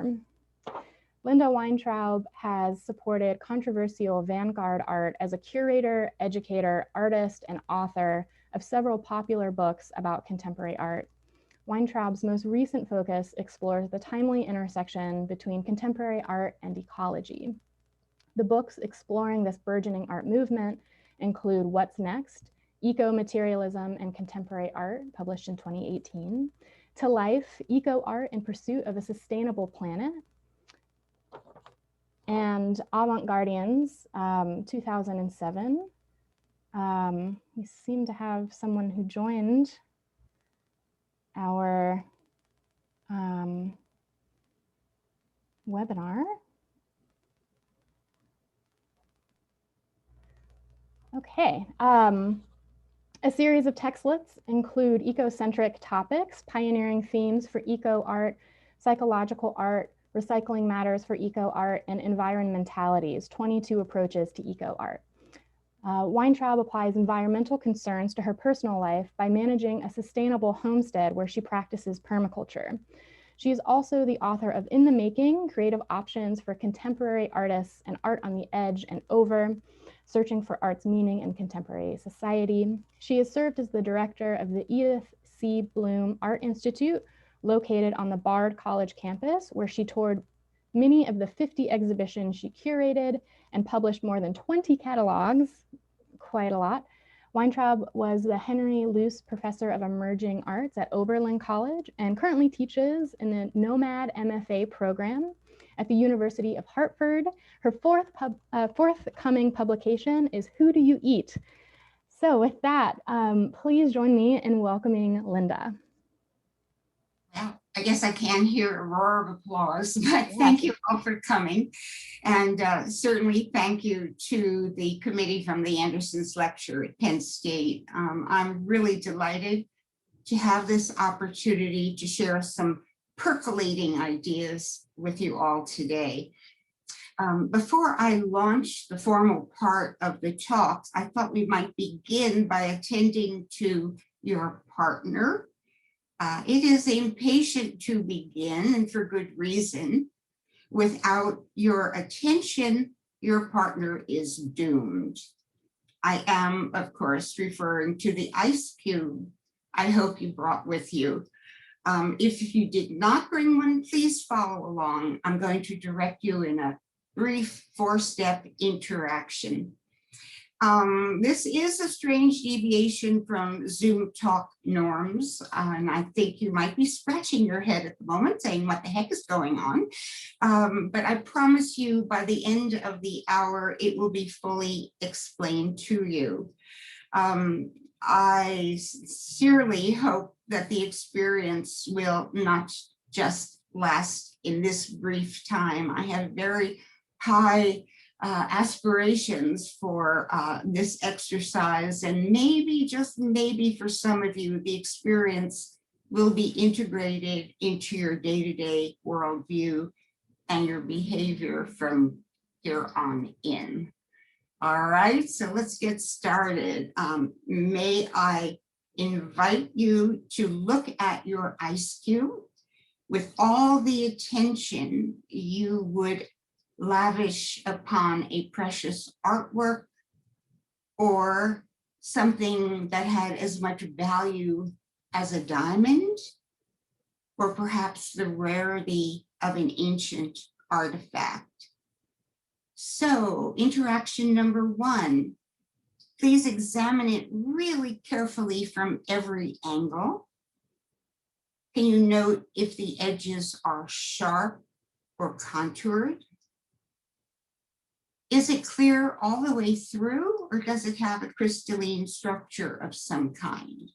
form. Linda Weintraub has supported controversial vanguard art as a curator, educator, artist, and author of several popular books about contemporary art. Weintraub's most recent focus explores the timely intersection between contemporary art and ecology. The books exploring this burgeoning art movement include What's Next? Eco-Materialism and Contemporary Art, published in 2018, To Life, Eco-Art in Pursuit of a Sustainable Planet, and Avant-Guardians, 2007. We seem to have someone who joined our webinar. Okay, a series of textlets include EcoCentric Topics, pioneering themes for eco-art, psychological art, recycling matters for eco-art, and EnvironMentalities, 22 approaches to eco-art. Weintraub applies environmental concerns to her personal life by managing a sustainable homestead where she practices permaculture. She is also the author of In the Making, Creative Options for Contemporary Artists and Art on the Edge and Over, Searching for Art's Meaning in Contemporary Society. She has served as the director of the Edith C. Blum Art Institute, located on the Bard College campus, where she toured many of the 50 exhibitions she curated and published more than 20 catalogues, quite a lot. Weintraub was the Henry Luce Professor of Emerging Arts at Oberlin College and currently teaches in the Nomad MFA program at the University of Hartford. Her forthcoming publication is Who Do You Eat? So with that, please join me in welcoming Linda. Well, I guess I can't hear a roar of applause, but thank you all for coming. And certainly thank you to the committee from the Anderson's lecture at Penn State. I'm really delighted to have this opportunity to share some percolating ideas with you all today. Before I launch the formal part of the talks, I thought we might begin by attending to your partner. It is impatient to begin, and for good reason. Without your attention, your partner is doomed. I am, of course, referring to the ice cube I hope you brought with you. If you did not bring one, please follow along. I'm going to direct you in a brief 4-step interaction. This is a strange deviation from Zoom talk norms, and I think you might be scratching your head at the moment saying, what the heck is going on? But I promise you by the end of the hour, it will be fully explained to you. I sincerely hope that the experience will not just last in this brief time. I have very high aspirations for this exercise, and maybe, just maybe for some of you, the experience will be integrated into your day-to-day worldview and your behavior from here on in. All right, so let's get started. May I invite you to look at your ice cube with all the attention you would lavish upon a precious artwork or something that had as much value as a diamond, or perhaps the rarity of an ancient artifact. So, interaction number 1, please examine it really carefully from every angle. Can you note if the edges are sharp or contoured? Is it clear all the way through, or does it have a crystalline structure of some kind?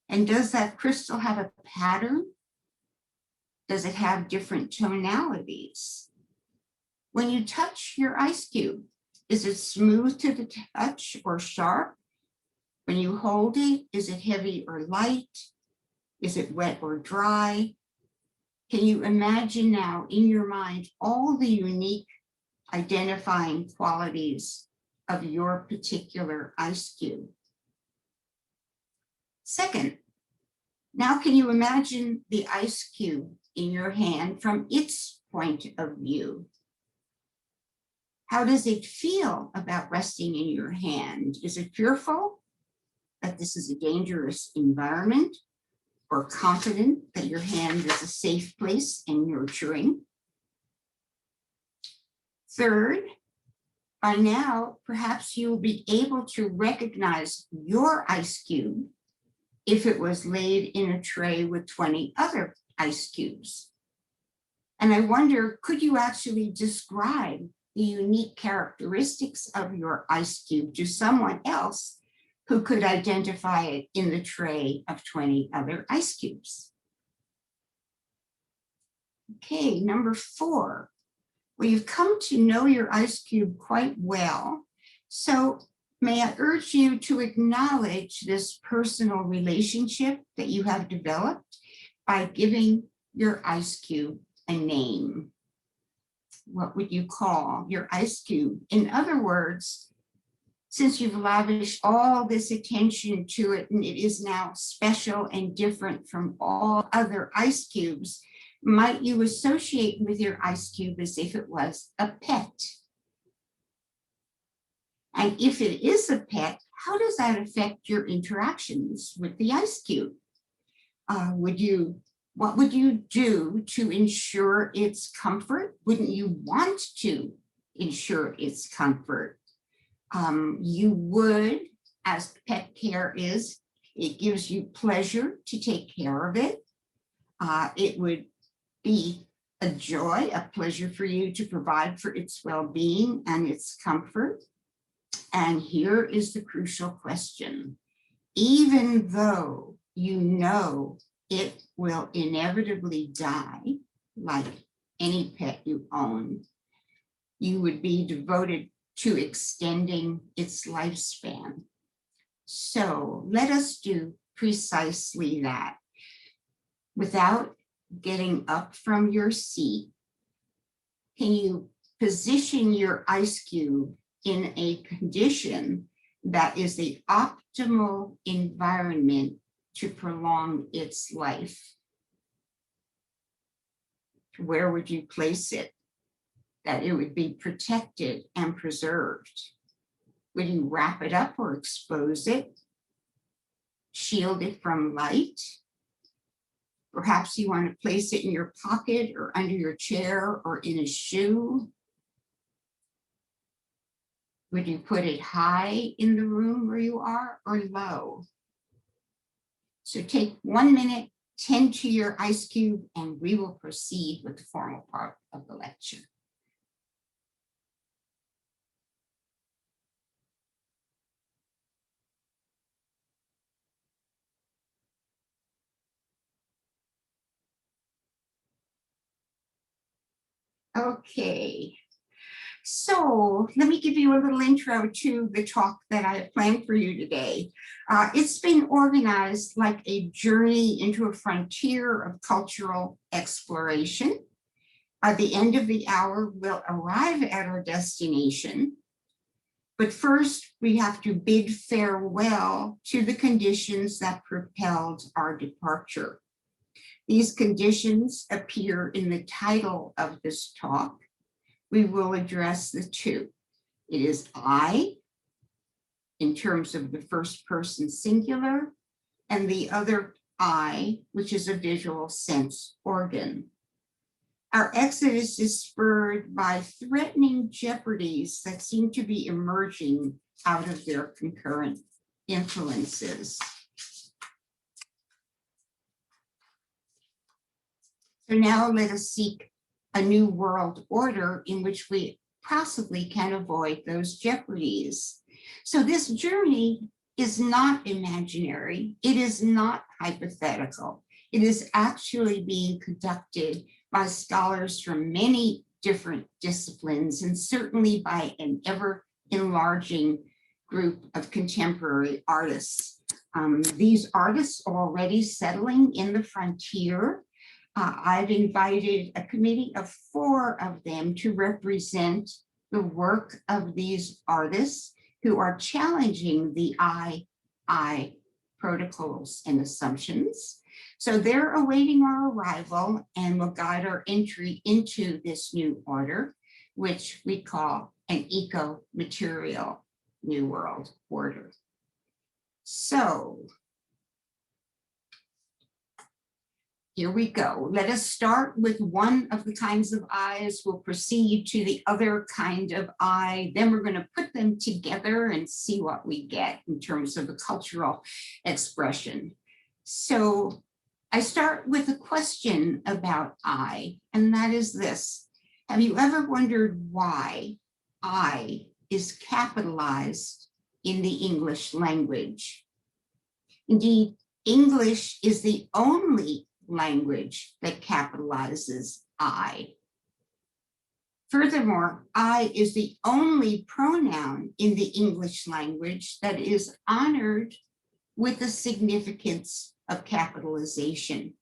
And does that crystal have a pattern? Does it have different tonalities? When you touch your ice cube, is it smooth to the touch or sharp? When you hold it, is it heavy or light? Is it wet or dry? Can you imagine now in your mind all the unique identifying qualities of your particular ice cube? Second, now can you imagine the ice cube in your hand from its point of view. How does it feel about resting in your hand? Is it fearful that this is a dangerous environment, or confident that your hand is a safe place and nurturing? Third, by now, perhaps you'll be able to recognize your ice cube if it was laid in a tray with 20 other ice cubes. And I wonder, could you actually describe the unique characteristics of your ice cube to someone else who could identify it in the tray of 20 other ice cubes? Okay, number 4. Well, you've come to know your ice cube quite well. So may I urge you to acknowledge this personal relationship that you have developed by giving your ice cube a name. What would you call your ice cube? In other words, since you've lavished all this attention to it and it is now special and different from all other ice cubes, might you associate with your ice cube as if it was a pet? And if it is a pet, how does that affect your interactions with the ice cube? What would you do to ensure its comfort? Wouldn't you want to ensure its comfort? You would, as pet care is, it gives you pleasure to take care of it. It would be a joy, a pleasure for you to provide for its well-being and its comfort. And here is the crucial question. Even though you know it will inevitably die, like any pet you own, you would be devoted to extending its lifespan. So let us do precisely that. Without getting up from your seat, can you position your ice cube in a condition that is the optimal environment to prolong its life? Where would you place it that it would be protected and preserved? Would you wrap it up or expose it? Shield it from light? Perhaps you want to place it in your pocket or under your chair or in a shoe. Would you put it high in the room where you are or low? So take 1 minute, tend to your ice cube, and we will proceed with the formal part of the lecture. Okay, so let me give you a little intro to the talk that I have planned for you today. It's been organized like a journey into a frontier of cultural exploration. By the end of the hour, we'll arrive at our destination. But first, we have to bid farewell to the conditions that propelled our departure. These conditions appear in the title of this talk. We will address the two. It is I, in terms of the first person singular, and the other I, which is a visual sense organ. Our exodus is spurred by threatening jeopardies that seem to be emerging out of their concurrent influences. So now let us seek a new world order in which we possibly can avoid those jeopardies. So this journey is not imaginary. It is not hypothetical. It is actually being conducted by scholars from many different disciplines, and certainly by an ever enlarging group of contemporary artists. These artists are already settling in the frontier. I've invited a committee of 4 of them to represent the work of these artists who are challenging the I protocols and assumptions. So they're awaiting our arrival and will guide our entry into this new order, which we call an eco-material New World Order. So here we go. Let us start with one of the kinds of eyes. We'll proceed to the other kind of eye. Then we're going to put them together and see what we get in terms of a cultural expression. So I start with a question about I, and that is this. Have you ever wondered why I is capitalized in the English language? Indeed, English is the only language that capitalizes I. Furthermore, I is the only pronoun in the English language that is honored with the significance of capitalization.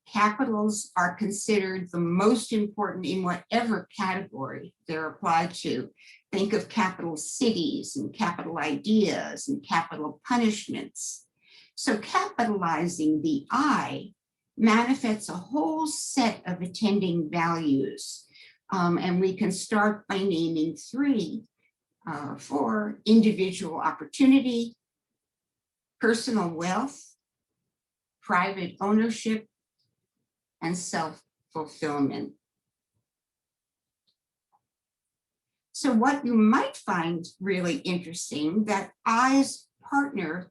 Capitals are considered the most important in whatever category they're applied to. Think of capital cities and capital ideas and capital punishments. So capitalizing the I manifests a whole set of attending values. And we can start by naming three for individual opportunity, personal wealth, private ownership, and self-fulfillment. So what you might find really interesting, that I's partner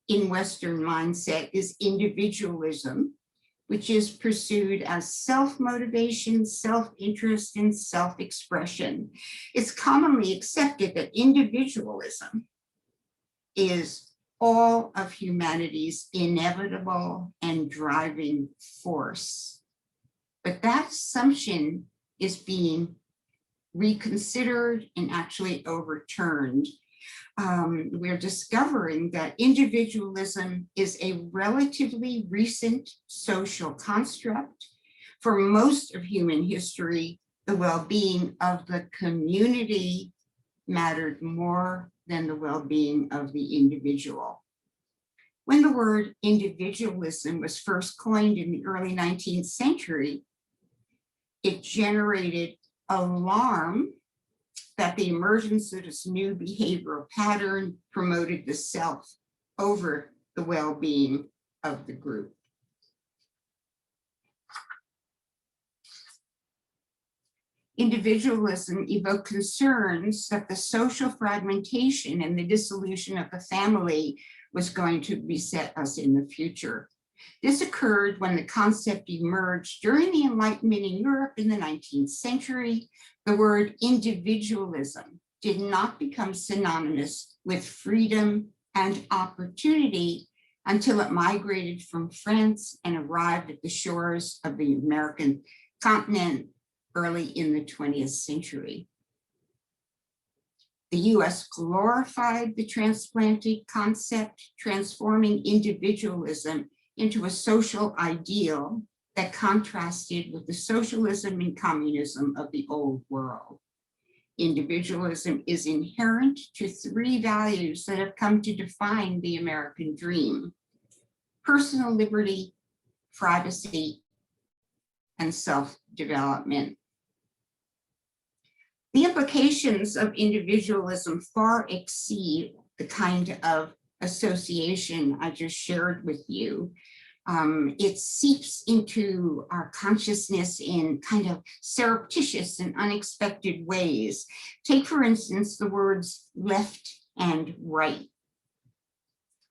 in Western mindset is individualism, which is pursued as self-motivation, self-interest, and self-expression. It's commonly accepted that individualism is all of humanity's inevitable and driving force. But that assumption is being reconsidered and actually overturned. We're discovering that individualism is a relatively recent social construct. For most of human history, the well-being of the community mattered more than the well-being of the individual. When the word individualism was first coined in the early 19th century, it generated alarm that the emergence of this new behavioral pattern promoted the self over the well-being of the group. Individualism evoked concerns that the social fragmentation and the dissolution of the family was going to beset us in the future. This occurred when the concept emerged during the Enlightenment in Europe in the 19th century. The word individualism did not become synonymous with freedom and opportunity until it migrated from France and arrived at the shores of the American continent early in the 20th century. The US glorified the transatlantic concept, transforming individualism into a social ideal that contrasted with the socialism and communism of the old world. Individualism is inherent to three values that have come to define the American dream: personal liberty, privacy, and self-development. The implications of individualism far exceed the kind of association I just shared with you. It seeps into our consciousness in kind of surreptitious and unexpected ways. Take, for instance, the words left and right.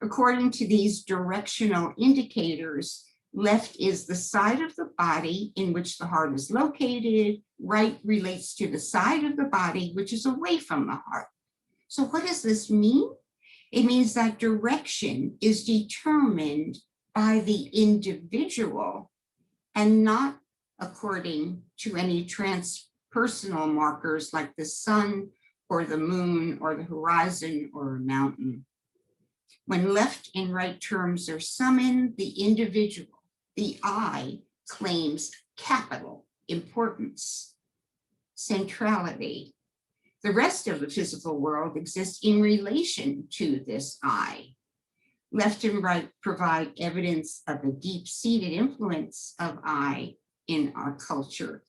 According to these directional indicators, left is the side of the body in which the heart is located. Right relates to the side of the body which is away from the heart. So what does this mean? It means that direction is determined by the individual and not according to any transpersonal markers like the sun or the moon or the horizon or a mountain. When left and right terms are summoned, the individual, the I, claims capital importance, centrality. The rest of the physical world exists in relation to this I. Left and right provide evidence of the deep-seated influence of I in our culture.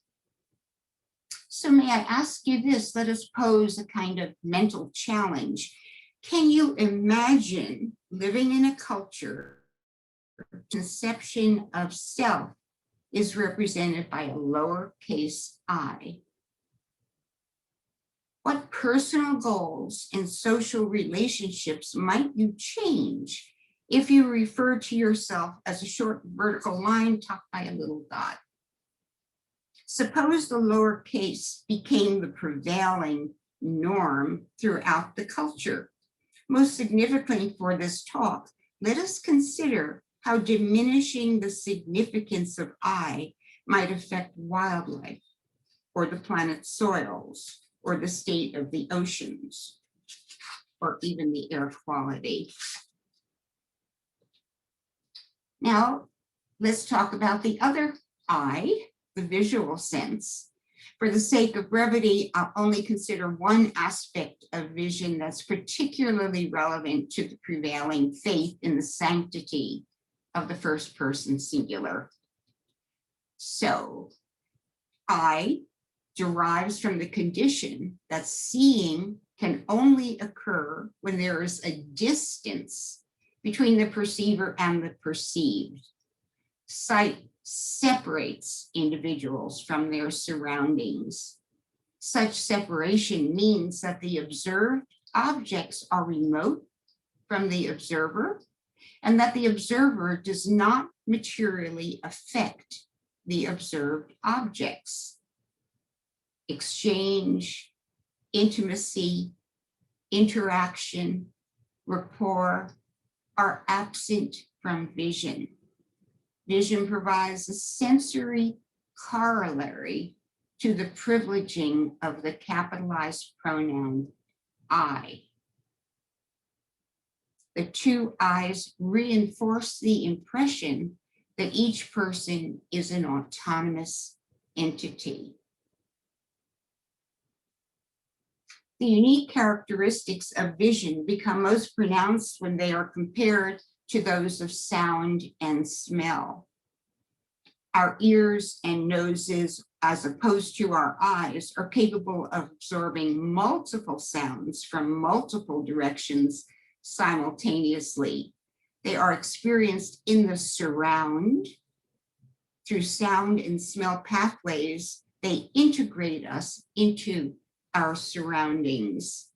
So may I ask you this? Let us pose a kind of mental challenge. Can you imagine living in a culture where the conception of self is represented by a lowercase I? What personal goals and social relationships might you change if you refer to yourself as a short vertical line topped by a little dot? Suppose the lowercase became the prevailing norm throughout the culture. Most significantly for this talk, let us consider how diminishing the significance of I might affect wildlife, or the planet's soils, or the state of the oceans, or even the air quality. Now, let's talk about the other I, the visual sense. For the sake of brevity, I'll only consider one aspect of vision that's particularly relevant to the prevailing faith in the sanctity of the first person singular. So, I derives from the condition that seeing can only occur when there is a distance between the perceiver and the perceived. Sight separates individuals from their surroundings. Such separation means that the observed objects are remote from the observer, and that the observer does not materially affect the observed objects. Exchange, intimacy, interaction, rapport are absent from vision. Vision provides a sensory corollary to the privileging of the capitalized pronoun I. The two I's reinforce the impression that each person is an autonomous entity. The unique characteristics of vision become most pronounced when they are compared to those of sound and smell. Our ears and noses, as opposed to our eyes, are capable of absorbing multiple sounds from multiple directions simultaneously. They are experienced in the surround. Through sound and smell pathways, they integrate us into our surroundings.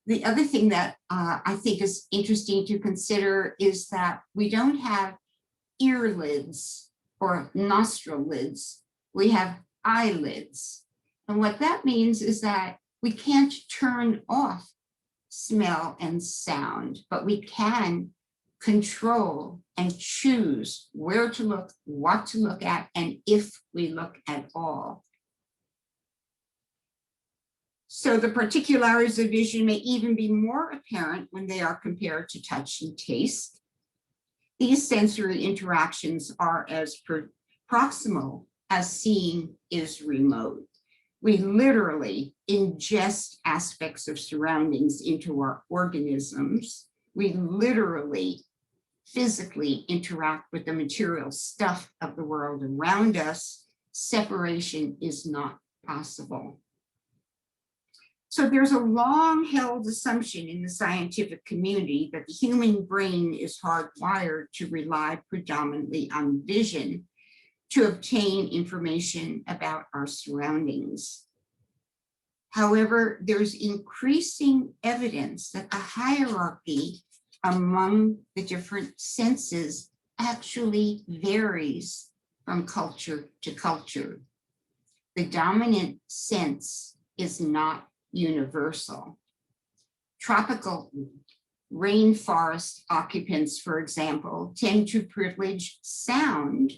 The other thing that I think is interesting to consider is that we don't have ear lids or nostril lids. We have eyelids. And what that means is that we can't turn off smell and sound, but we can control and choose where to look, what to look at, and if we look at all. So the particularities of vision may even be more apparent when they are compared to touch and taste. These sensory interactions are as proximal as seeing is remote. We literally ingest aspects of surroundings into our organisms. We literally, physically interact with the material stuff of the world around us. Separation is not possible. So there's a long-held assumption in the scientific community that the human brain is hardwired to rely predominantly on vision to obtain information about our surroundings. However, there's increasing evidence that the hierarchy among the different senses actually varies from culture to culture. The dominant sense is not universal. Tropical rainforest occupants, for example, tend to privilege sound,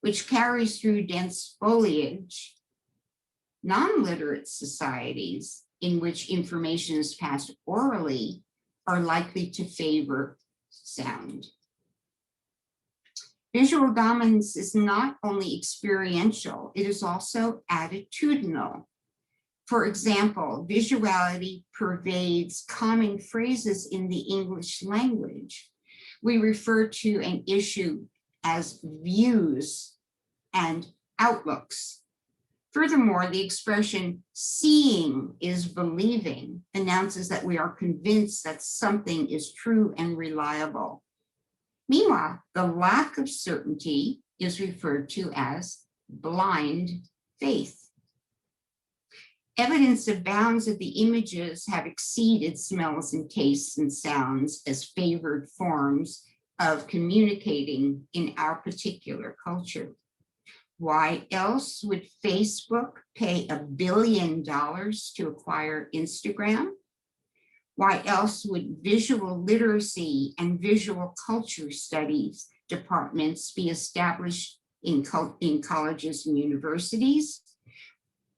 which carries through dense foliage. Non-literate societies in which information is passed orally are likely to favor sound. Visual dominance is not only experiential, it is also attitudinal. For example, visuality pervades common phrases in the English language. we refer to an issue as views and outlooks. Furthermore, the expression seeing is believing announces that we are convinced that something is true and reliable. Meanwhile, the lack of certainty is referred to as blind faith. Evidence abounds that the images have exceeded smells and tastes and sounds as favored forms of communicating in our particular culture. Why else would Facebook pay $1 billion to acquire Instagram? Why else would visual literacy and visual culture studies departments be established in colleges and universities?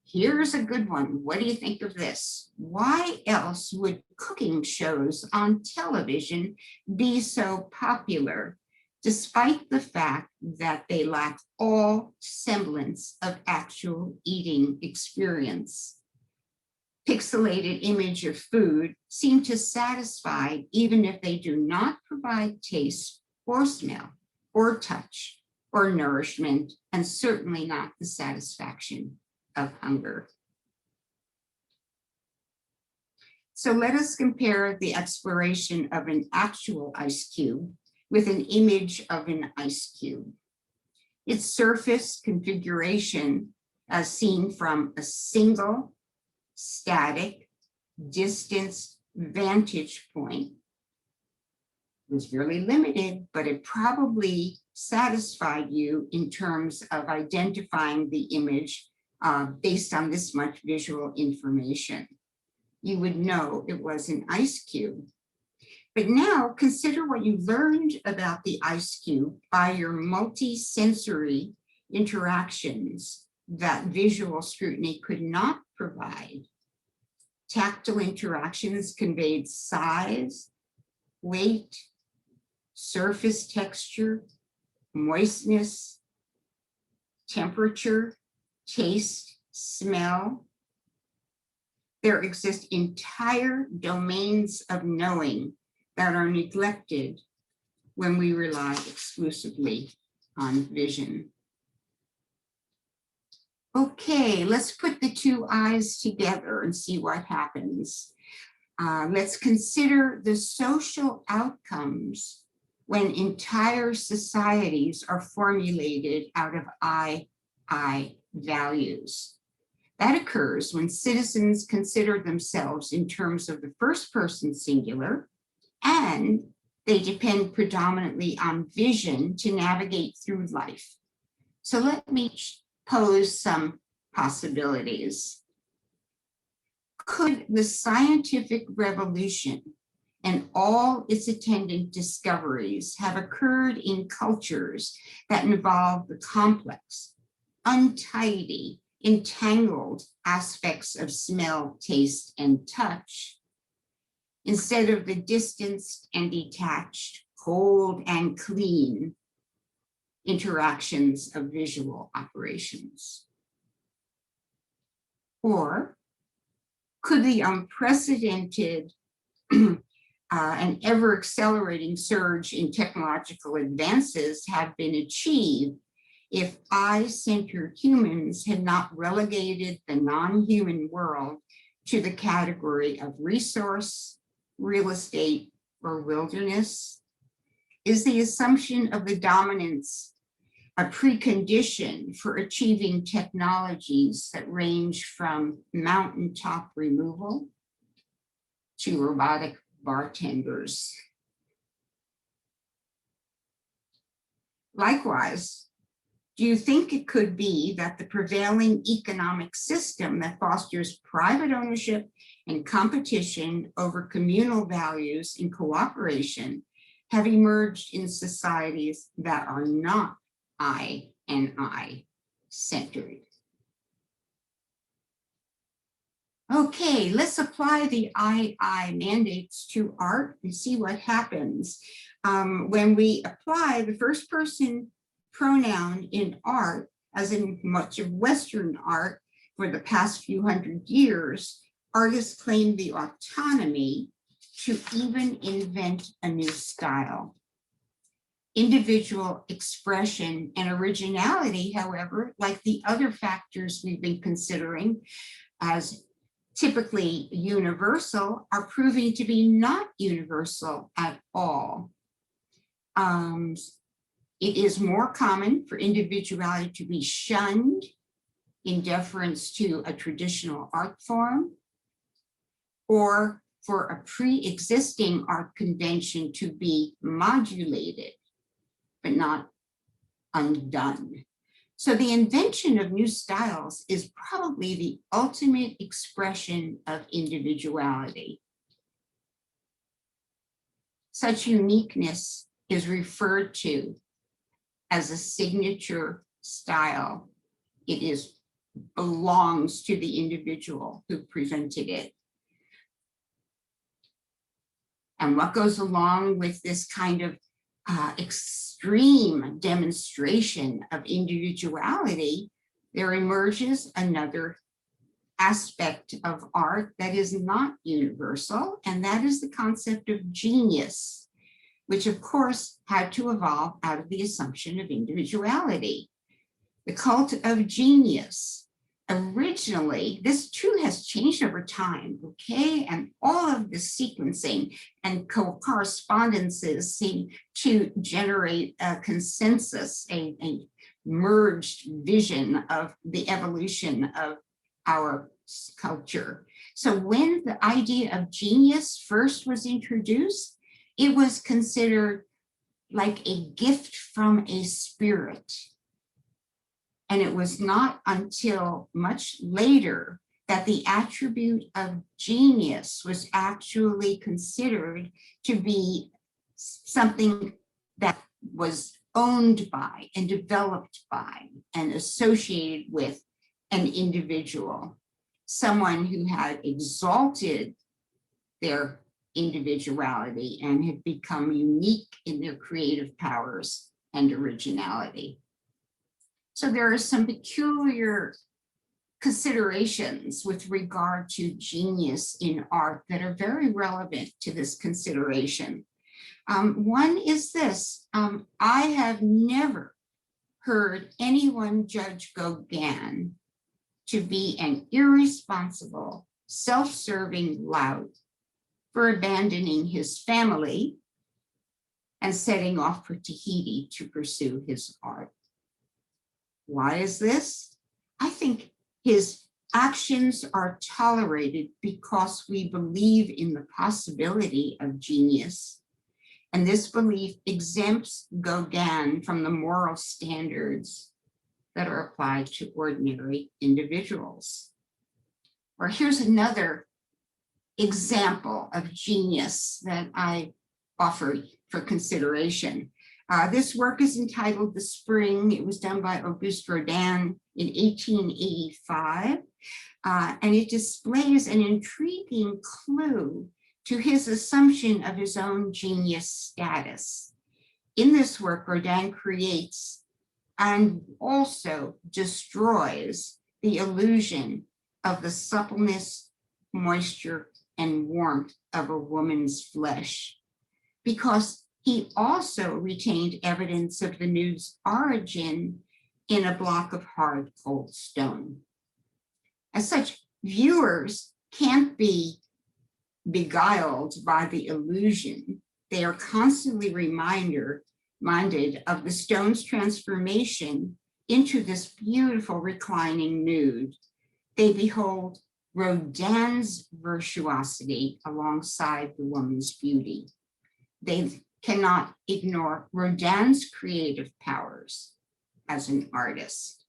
Here's a good one. What do you think of this? Why else would cooking shows on television be so popular, despite the fact that they lack all semblance of actual eating experience? Pixelated image of food seem to satisfy even if they do not provide taste or smell or touch or nourishment, and certainly not the satisfaction of hunger. So let us compare the exploration of an actual ice cube with an image of an ice cube. Its surface configuration, as seen from a single static distance vantage point, was really limited, but it probably satisfied you in terms of identifying the image based on this much visual information. You would know it was an ice cube. But now consider what you learned about the ice cube by your multi-sensory interactions that visual scrutiny could not provide. Tactile interactions conveyed size, weight, surface texture, moistness, temperature, taste, smell. There exist entire domains of knowing that are neglected when we rely exclusively on vision. Okay, let's put the two eyes together and see what happens. Let's consider the social outcomes when entire societies are formulated out of I values. That occurs when citizens consider themselves in terms of the first person singular, and they depend predominantly on vision to navigate through life. So let me pose some possibilities. Could the scientific revolution and all its attendant discoveries have occurred in cultures that involve the complex, untidy, entangled aspects of smell, taste, and touch, instead of the distanced and detached, cold and clean interactions of visual operations? Or could the unprecedented and ever accelerating surge in technological advances have been achieved if I-centered humans had not relegated the non-human world to the category of resource, real estate, or wilderness? Is the assumption of the dominance a precondition for achieving technologies that range from mountaintop removal to robotic bartenders? Likewise, do you think it could be that the prevailing economic system that fosters private ownership and competition over communal values and cooperation have emerged in societies that are not I and I-centered? Okay, let's apply the I mandates to art and see what happens. When we apply the first person pronoun in art, as in much of Western art for the past few hundred years, artists claim the autonomy to even invent a new style. Individual expression and originality, however, like the other factors we've been considering as typically universal, are proving to be not universal at all. It is more common for individuality to be shunned in deference to a traditional art form, or for a pre-existing art convention to be modulated, but not undone. So the invention of new styles is probably the ultimate expression of individuality. Such uniqueness is referred to as a signature style. It belongs to the individual who presented it. And what goes along with this kind of extreme demonstration of individuality, there emerges another aspect of art that is not universal, and that is the concept of genius, which of course had to evolve out of the assumption of individuality. The cult of genius. Originally, this too has changed over time, okay? And all of the sequencing and correspondences seem to generate a consensus, a merged vision of the evolution of our culture. So when the idea of genius first was introduced, it was considered like a gift from a spirit. And it was not until much later that the attribute of genius was actually considered to be something that was owned by and developed by and associated with an individual, someone who had exalted their individuality and had become unique in their creative powers and originality. So there are some peculiar considerations with regard to genius in art that are very relevant to this consideration. One is this: I have never heard anyone judge Gauguin to be an irresponsible, self-serving lout for abandoning his family and setting off for Tahiti to pursue his art. Why is this? I think his actions are tolerated because we believe in the possibility of genius. And this belief exempts Gauguin from the moral standards that are applied to ordinary individuals. Or here's another example of genius that I offer for consideration. This work is entitled The Spring. It was done by Auguste Rodin in 1885, and it displays an intriguing clue to his assumption of his own genius status. In this work, Rodin creates and also destroys the illusion of the suppleness, moisture, and warmth of a woman's flesh, because he also retained evidence of the nude's origin in a block of hard, cold stone. As such, viewers can't be beguiled by the illusion. They are constantly reminded of the stone's transformation into this beautiful reclining nude. They behold Rodin's virtuosity alongside the woman's beauty. They cannot ignore Rodin's creative powers as an artist.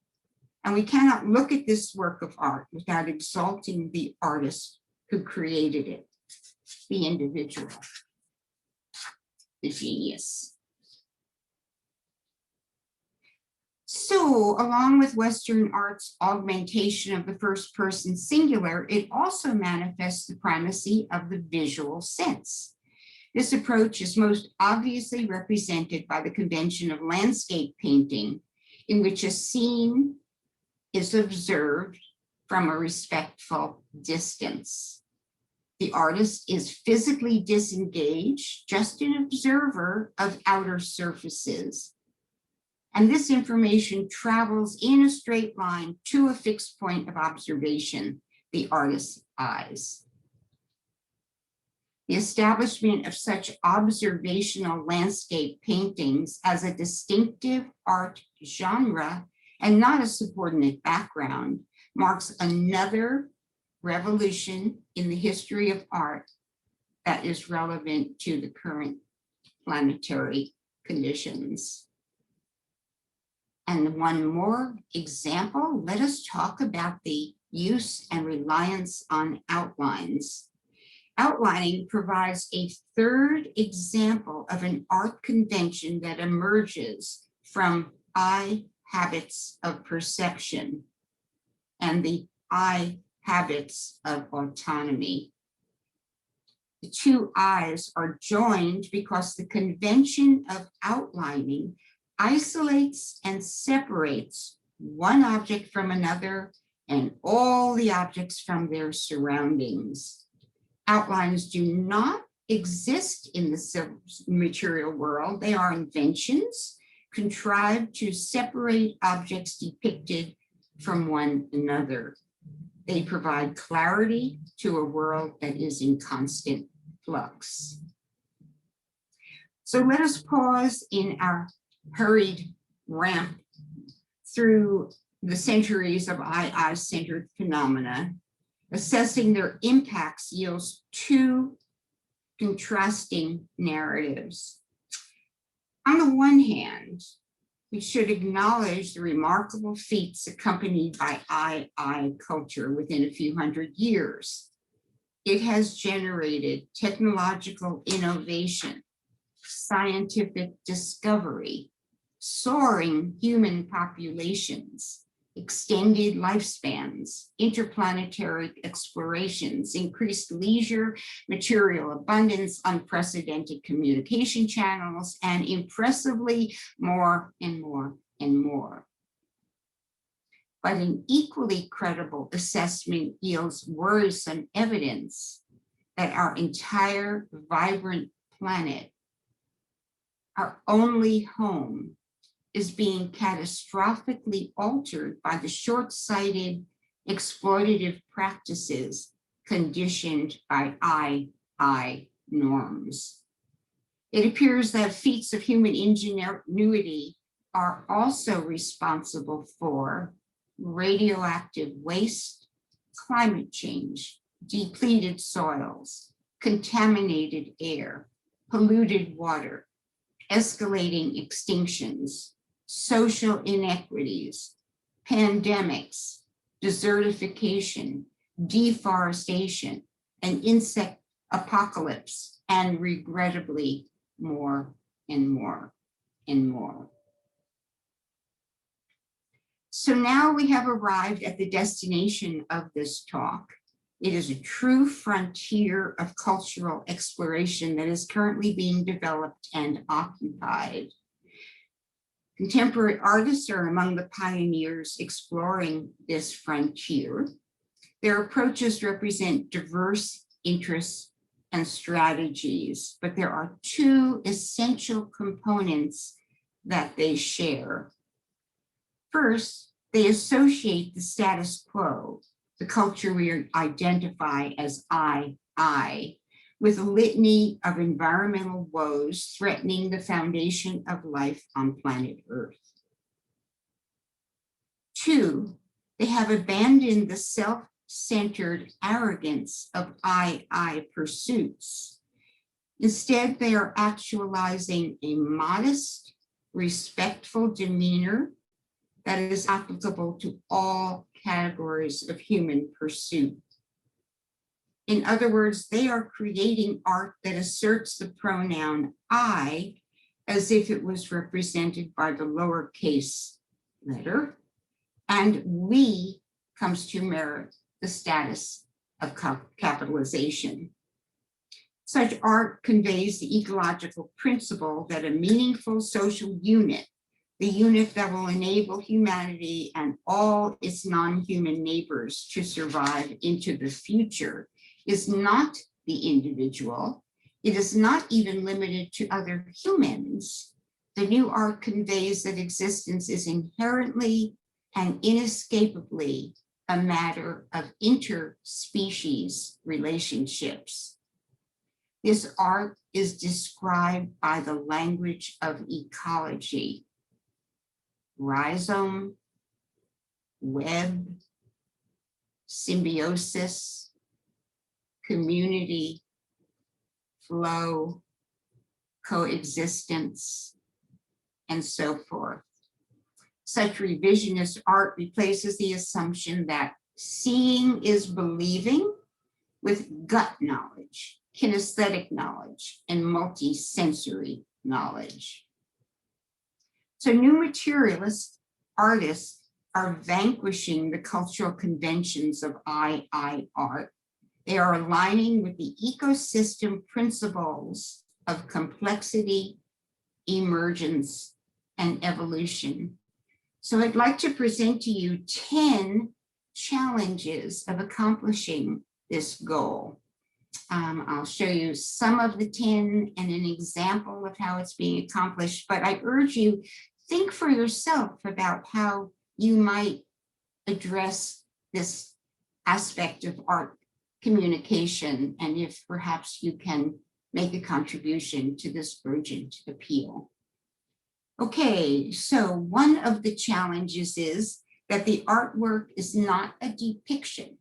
And we cannot look at this work of art without exalting the artist who created it, the individual, the genius. So, along with Western art's augmentation of the first person singular, it also manifests the primacy of the visual sense. This approach is most obviously represented by the convention of landscape painting, in which a scene is observed from a respectful distance. The artist is physically disengaged, just an observer of outer surfaces. And this information travels in a straight line to a fixed point of observation, the artist's eyes. The establishment of such observational landscape paintings as a distinctive art genre and not a subordinate background marks another revolution in the history of art that is relevant to the current planetary conditions. And one more example, let us talk about the use and reliance on outlines. Outlining provides a third example of an art convention that emerges from eye habits of perception and the eye habits of autonomy. The two eyes are joined because the convention of outlining isolates and separates one object from another and all the objects from their surroundings. Outlines do not exist in the material world. They are inventions contrived to separate objects depicted from one another. They provide clarity to a world that is in constant flux. So let us pause in our hurried ramp through the centuries of eye-centered phenomena. Assessing their impacts yields two contrasting narratives. On the one hand, we should acknowledge the remarkable feats accompanied by eye culture within a few hundred years. It has generated technological innovation, scientific discovery, soaring human populations, extended lifespans, interplanetary explorations, increased leisure, material abundance, unprecedented communication channels, and impressively more and more and more. But an equally credible assessment yields worrisome evidence that our entire vibrant planet, our only home, is being catastrophically altered by the short-sighted exploitative practices conditioned by I norms. It appears that feats of human ingenuity are also responsible for radioactive waste, climate change, depleted soils, contaminated air, polluted water, escalating extinctions, social inequities, pandemics, desertification, deforestation, an insect apocalypse, and regrettably more and more and more. So now we have arrived at the destination of this talk. It is a true frontier of cultural exploration that is currently being developed and occupied. Contemporary artists are among the pioneers exploring this frontier. Their approaches represent diverse interests and strategies, but there are two essential components that they share. First, they associate the status quo, the culture we identify as I, with a litany of environmental woes threatening the foundation of life on planet Earth. Two, they have abandoned the self-centered arrogance of I pursuits. Instead, they are actualizing a modest, respectful demeanor that is applicable to all categories of human pursuit. In other words, they are creating art that asserts the pronoun I as if it was represented by the lowercase letter, and we comes to merit the status of capitalization. Such art conveys the ecological principle that a meaningful social unit, the unit that will enable humanity and all its non-human neighbors to survive into the future, is not the individual. It is not even limited to other humans. The new art conveys that existence is inherently and inescapably a matter of interspecies relationships. This art is described by the language of ecology, rhizome, web, symbiosis, community, flow, coexistence, and so forth. Such revisionist art replaces the assumption that seeing is believing with gut knowledge, kinesthetic knowledge, and multisensory knowledge. So new materialist artists are vanquishing the cultural conventions of I art. They are aligning with the ecosystem principles of complexity, emergence, and evolution. So I'd like to present to you 10 challenges of accomplishing this goal. I'll show you some of the 10 and an example of how it's being accomplished, but I urge you, think for yourself about how you might address this aspect of art communication, and if perhaps you can make a contribution to this urgent appeal. Okay, so one of the challenges is that the artwork is not a depiction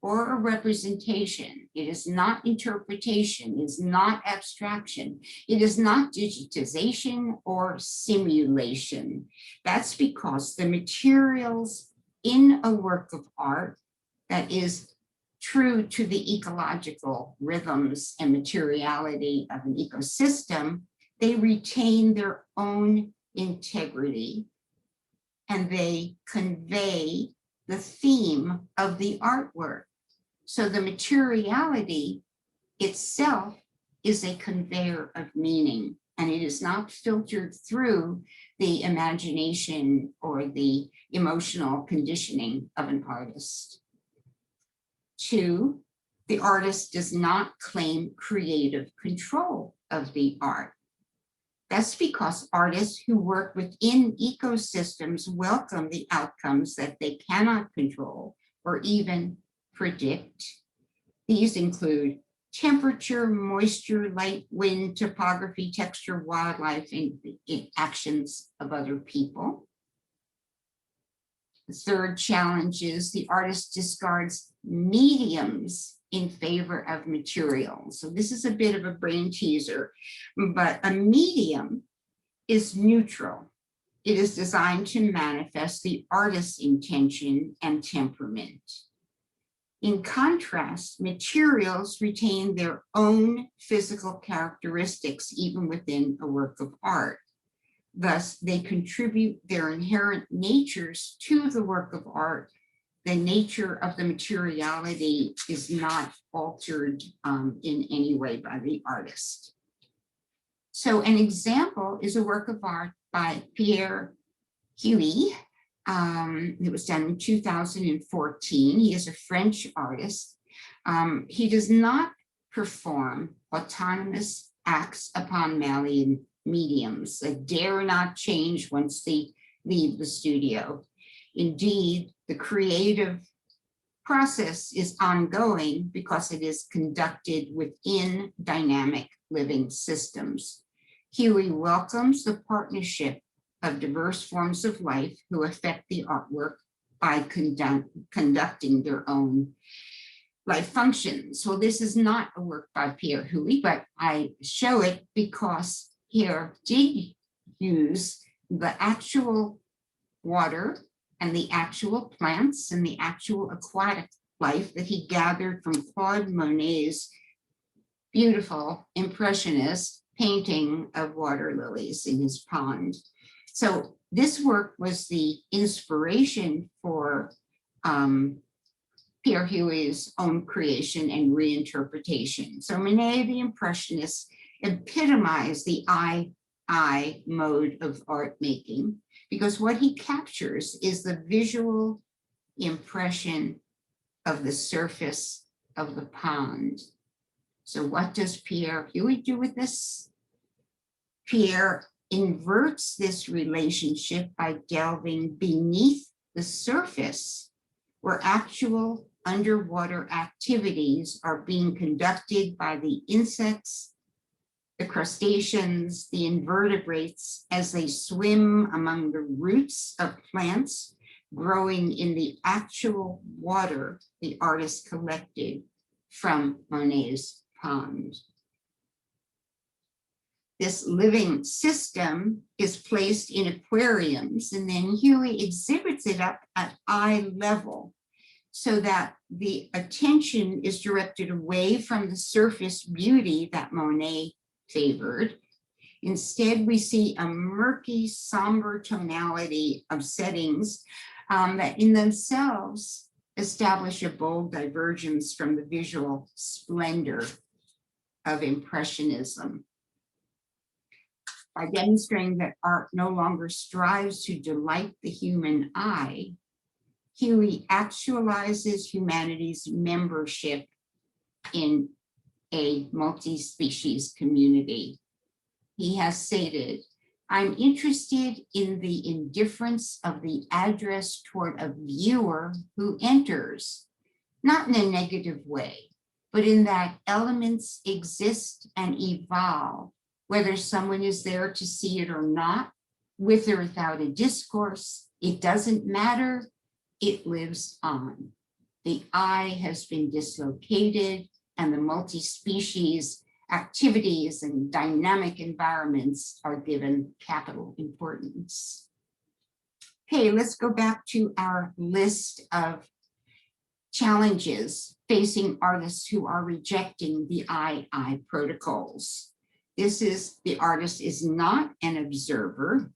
or a representation. It is not interpretation, it is not abstraction. It is not digitization or simulation. That's because the materials in a work of art that is true to the ecological rhythms and materiality of an ecosystem, they retain their own integrity and they convey the theme of the artwork. So the materiality itself is a conveyor of meaning, and it is not filtered through the imagination or the emotional conditioning of an artist. 2, the artist does not claim creative control of the art. That's because artists who work within ecosystems welcome the outcomes that they cannot control or even predict. These include temperature, moisture, light, wind, topography, texture, wildlife, and actions of other people. The third challenge is the artist discards mediums in favor of materials. So this is a bit of a brain teaser, but a medium is neutral. It is designed to manifest the artist's intention and temperament. In contrast, materials retain their own physical characteristics even within a work of art. Thus, they contribute their inherent natures to the work of art. The nature of the materiality is not altered in any way by the artist. So an example is a work of art by Pierre Huet. It was done in 2014. He is a French artist. He does not perform autonomous acts upon mammalian mediums that dare not change once they leave the studio. Indeed, the creative process is ongoing because it is conducted within dynamic living systems. Huey welcomes the partnership of diverse forms of life who affect the artwork by conducting their own life functions. So this is not a work by Pierre Huey, but I show it because Pierre did use the actual water and the actual plants and the actual aquatic life that he gathered from Claude Monet's beautiful impressionist painting of water lilies in his pond. So this work was the inspiration for Pierre Huet's own creation and reinterpretation. So Monet, the Impressionist, epitomized the I mode of art making, because what he captures is the visual impression of the surface of the pond. So what does Pierre Huey do with this? Pierre inverts this relationship by delving beneath the surface, where actual underwater activities are being conducted by the insects, the crustaceans, the invertebrates, as they swim among the roots of plants growing in the actual water the artist collected from Monet's pond. This living system is placed in aquariums, and then Huey exhibits it up at eye level so that the attention is directed away from the surface beauty that Monet favored. Instead, we see a murky, somber tonality of settings that in themselves establish a bold divergence from the visual splendor of Impressionism. By demonstrating that art no longer strives to delight the human eye, Huey actualizes humanity's membership in a multi-species community. He has stated, "I'm interested in the indifference of the address toward a viewer who enters, not in a negative way, but in that elements exist and evolve, whether someone is there to see it or not, with or without a discourse, it doesn't matter, it lives on. The eye has been dislocated and the multi-species activities and dynamic environments are given capital importance." Okay, let's go back to our list of challenges facing artists who are rejecting the I protocols. The artist is not an observer.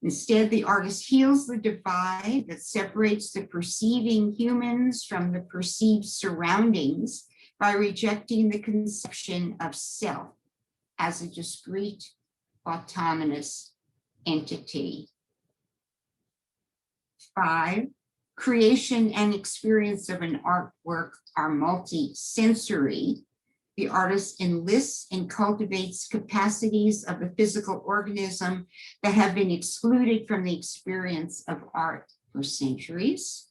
Instead, the artist heals the divide that separates the perceiving humans from the perceived surroundings by rejecting the conception of self as a discrete, autonomous entity. 5, creation and experience of an artwork are multi-sensory. The artist enlists and cultivates capacities of the physical organism that have been excluded from the experience of art for centuries.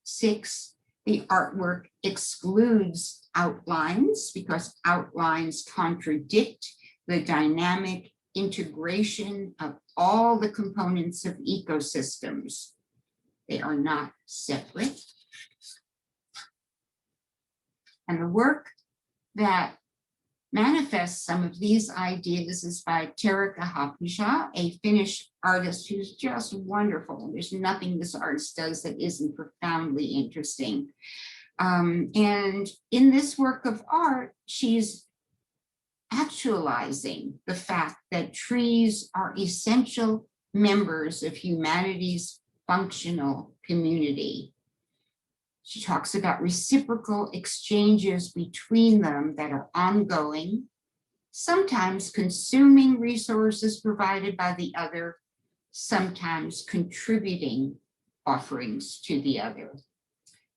6, the artwork excludes outlines because outlines contradict the dynamic integration of all the components of ecosystems. They are not separate. And the work that manifests some of these ideas is by Terikka Hapuja, a Finnish artist who's just wonderful. There's nothing this artist does that isn't profoundly interesting. And in this work of art, she's actualizing the fact that trees are essential members of humanity's functional community. She talks about reciprocal exchanges between them that are ongoing, sometimes consuming resources provided by the other, sometimes contributing offerings to the other.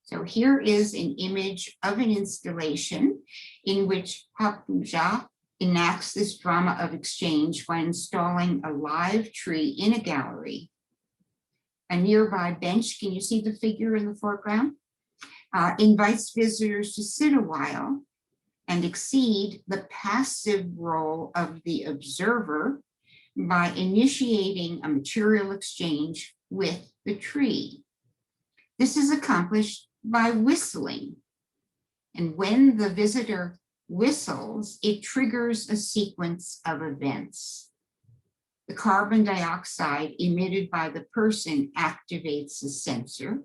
So here is an image of an installation in which Hapuja enacts this drama of exchange by installing a live tree in a gallery. A nearby bench, can you see the figure in the foreground? Invites visitors to sit a while and exceed the passive role of the observer by initiating a material exchange with the tree. This is accomplished by whistling. And when the visitor whistles, it triggers a sequence of events. The carbon dioxide emitted by the person activates a sensor.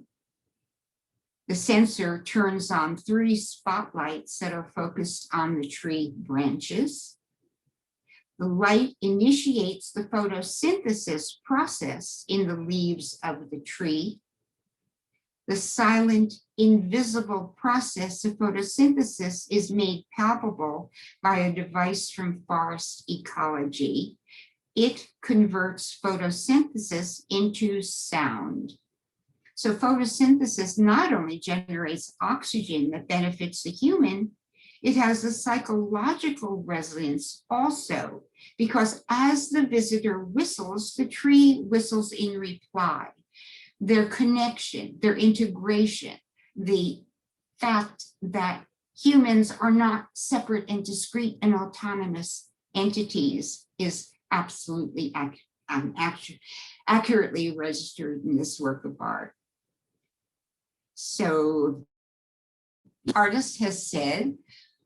The sensor turns on 3 spotlights that are focused on the tree branches. The light initiates the photosynthesis process in the leaves of the tree. The silent, invisible process of photosynthesis is made palpable by a device from forest ecology. It converts photosynthesis into sound. So photosynthesis not only generates oxygen that benefits the human, it has a psychological resonance also, because as the visitor whistles, the tree whistles in reply. Their connection, their integration, the fact that humans are not separate and discrete and autonomous entities is absolutely accurately registered in this work of art. So the artist has said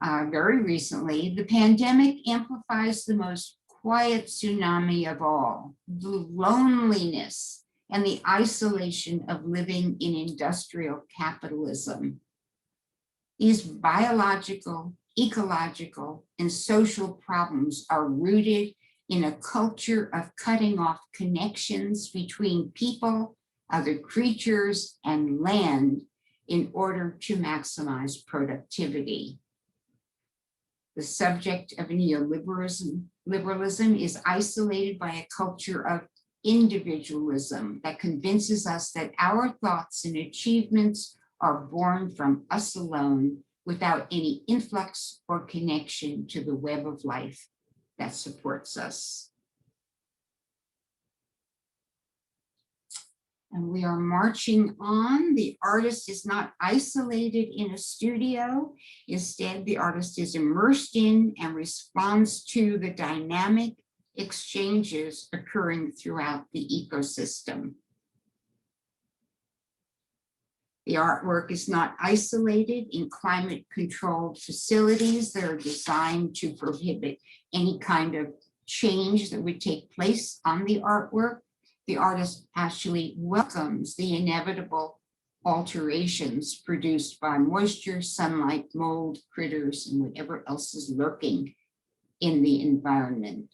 very recently, the pandemic amplifies the most quiet tsunami of all, the loneliness and the isolation of living in industrial capitalism. These biological, ecological, and social problems are rooted in a culture of cutting off connections between people, other creatures, and land in order to maximize productivity. The subject of neoliberalism is isolated by a culture of individualism that convinces us that our thoughts and achievements are born from us alone without any influx or connection to the web of life that supports us. And we are marching on. The artist is not isolated in a studio. Instead, the artist is immersed in and responds to the dynamic exchanges occurring throughout the ecosystem. The artwork is not isolated in climate-controlled facilities that are designed to prohibit any kind of change that would take place on the artwork. The artist actually welcomes the inevitable alterations produced by moisture, sunlight, mold, critters, and whatever else is lurking in the environment.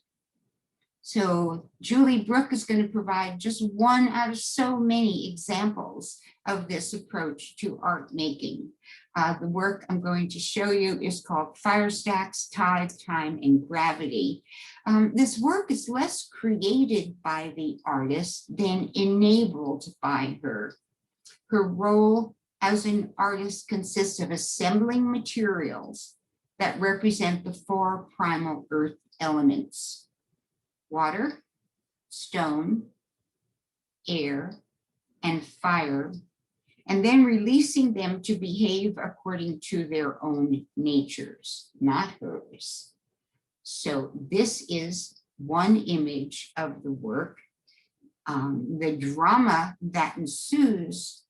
So Julie Brooke is going to provide just one out of so many examples of this approach to art making. The work I'm going to show you is called Fire Stacks, Tide, Time, and Gravity. This work is less created by the artist than enabled by her. Her role as an artist consists of assembling materials that represent the four primal earth elements: water, stone, air, and fire, and then releasing them to behave according to their own natures, not hers. So this is one image of the work. The drama that ensues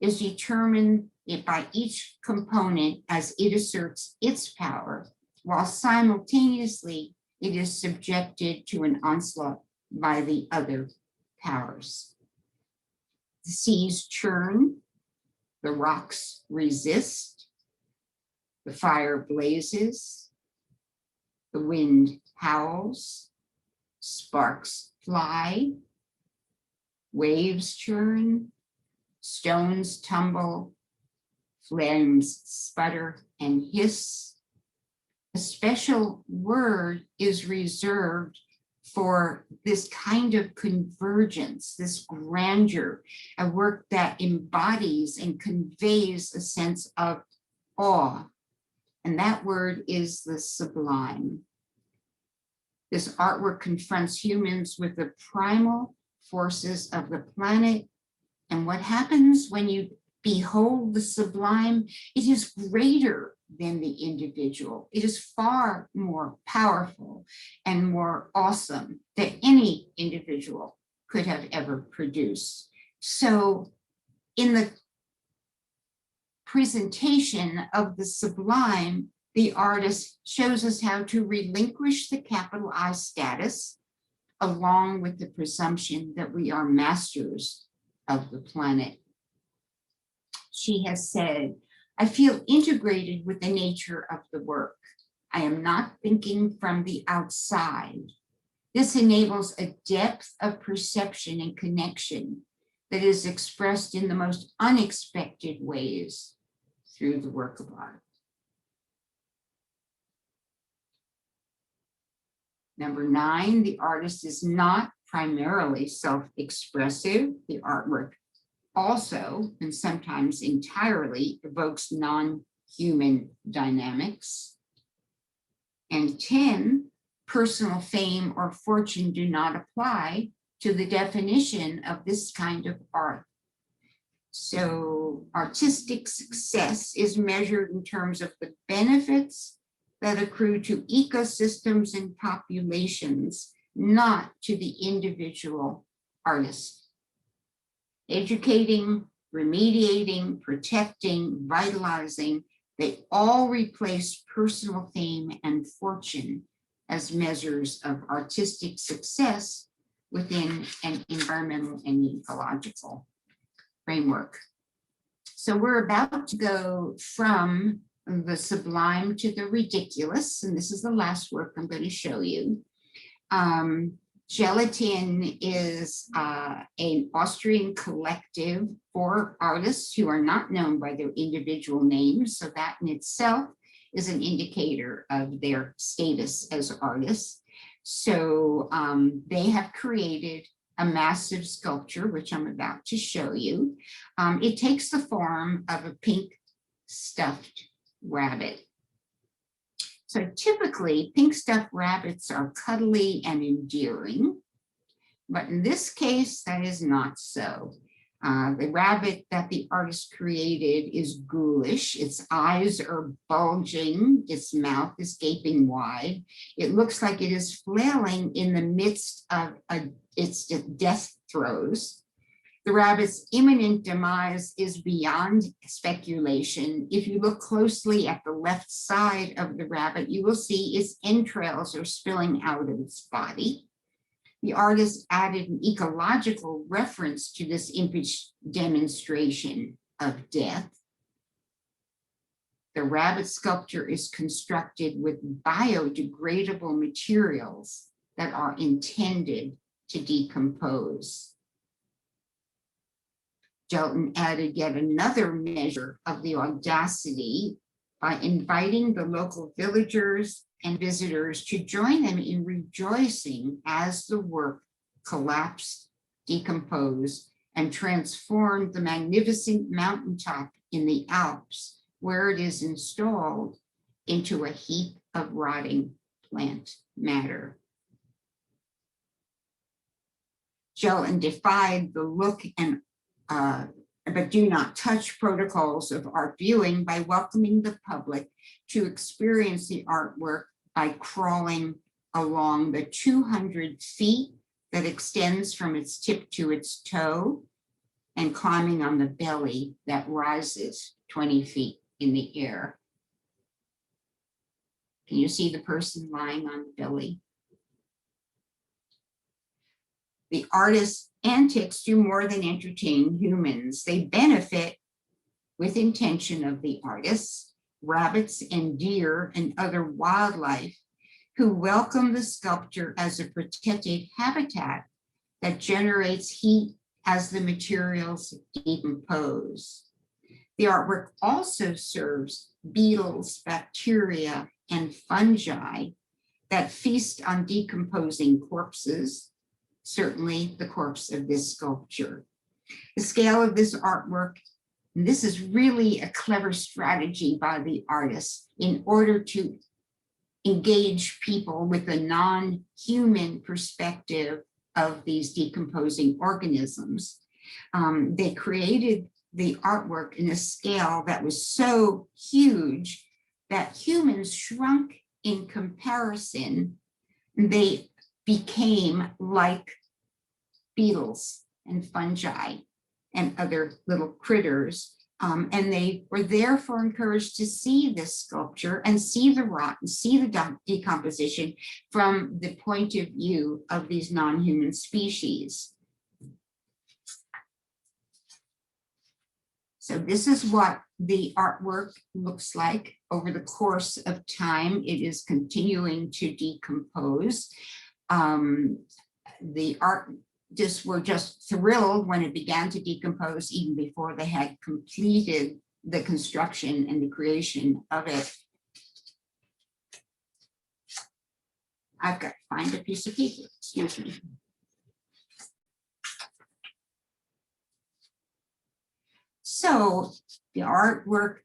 is determined by each component as it asserts its power, while simultaneously it is subjected to an onslaught by the other powers. The seas churn, the rocks resist, the fire blazes, the wind howls, sparks fly, waves churn, stones tumble, flames sputter and hiss. A special word is reserved for this kind of convergence, this grandeur, a work that embodies and conveys a sense of awe. And that word is the sublime. This artwork confronts humans with the primal forces of the planet. And what happens when you behold the sublime? It is greater than the individual. It is far more powerful and more awesome than any individual could have ever produced. So in the presentation of the sublime, the artist shows us how to relinquish the capital I status, along with the presumption that we are masters of the planet. She has said, I feel integrated with the nature of the work. I am not thinking from the outside. This enables a depth of perception and connection that is expressed in the most unexpected ways through the work of art. Number 9, the artist is not primarily self-expressive. The artwork also, and sometimes entirely, evokes non-human dynamics. And 10, personal fame or fortune do not apply to the definition of this kind of art. So artistic success is measured in terms of the benefits that accrue to ecosystems and populations, not to the individual artist. Educating, remediating, protecting, vitalizing, they all replace personal fame and fortune as measures of artistic success within an environmental and ecological framework. So we're about to go from the sublime to the ridiculous, and this is the last work I'm going to show you. Gelatin is an Austrian collective for artists who are not known by their individual names, so that in itself is an indicator of their status as artists. So they have created a massive sculpture, which I'm about to show you. It takes the form of a pink stuffed rabbit. So typically, pink stuffed rabbits are cuddly and endearing, but in this case, that is not so. The rabbit that the artist created is ghoulish. Its eyes are bulging. Its mouth is gaping wide. It looks like it is flailing in the midst of its death throes. The rabbit's imminent demise is beyond speculation. If you look closely at the left side of the rabbit, you will see its entrails are spilling out of its body. The artist added an ecological reference to this image demonstration of death. The rabbit sculpture is constructed with biodegradable materials that are intended to decompose. Gelatin added yet another measure of the audacity by inviting the local villagers and visitors to join them in rejoicing as the work collapsed, decomposed, and transformed the magnificent mountaintop in the Alps, where it is installed, into a heap of rotting plant matter. Gelatin defied the look and but do not touch protocols of art viewing by welcoming the public to experience the artwork by crawling along the 200 feet that extends from its tip to its toe and climbing on the belly that rises 20 feet in the air. Can you see the person lying on the belly? The artist's antics do more than entertain humans. They benefit with intention of the artists, rabbits and deer and other wildlife who welcome the sculpture as a protected habitat that generates heat as the materials decompose. The artwork also serves beetles, bacteria, and fungi that feast on decomposing corpses, certainly the corpse of this sculpture. The scale of this artwork, and this is really a clever strategy by the artist in order to engage people with a non-human perspective of these decomposing organisms. They created the artwork in a scale that was so huge that humans shrunk in comparison. They became like beetles and fungi and other little critters. And they were therefore encouraged to see this sculpture and see the rot and see the decomposition from the point of view of these non-human species. So this is what the artwork looks like over the course of time. It is continuing to decompose. The artists were just thrilled when it began to decompose, even before they had completed the construction and the creation of it. I've got to find a piece of paper, excuse me. So the artwork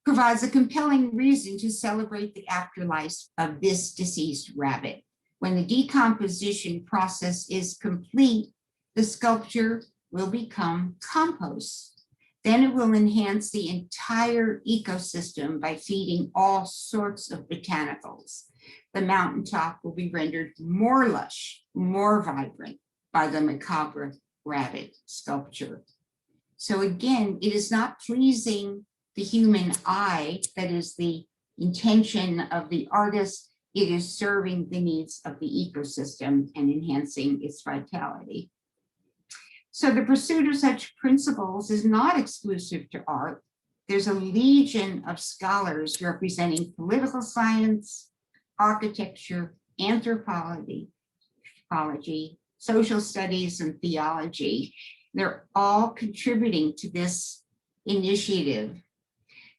provides a compelling reason to celebrate the afterlife of this deceased rabbit. When the decomposition process is complete, the sculpture will become compost. Then it will enhance the entire ecosystem by feeding all sorts of botanicals. The mountaintop will be rendered more lush, more vibrant by the macabre rabbit sculpture. So again, it is not pleasing the human eye, that is the intention of the artist. It is serving the needs of the ecosystem and enhancing its vitality. So the pursuit of such principles is not exclusive to art. There's a legion of scholars representing political science, architecture, anthropology, social studies, and theology. They're all contributing to this initiative.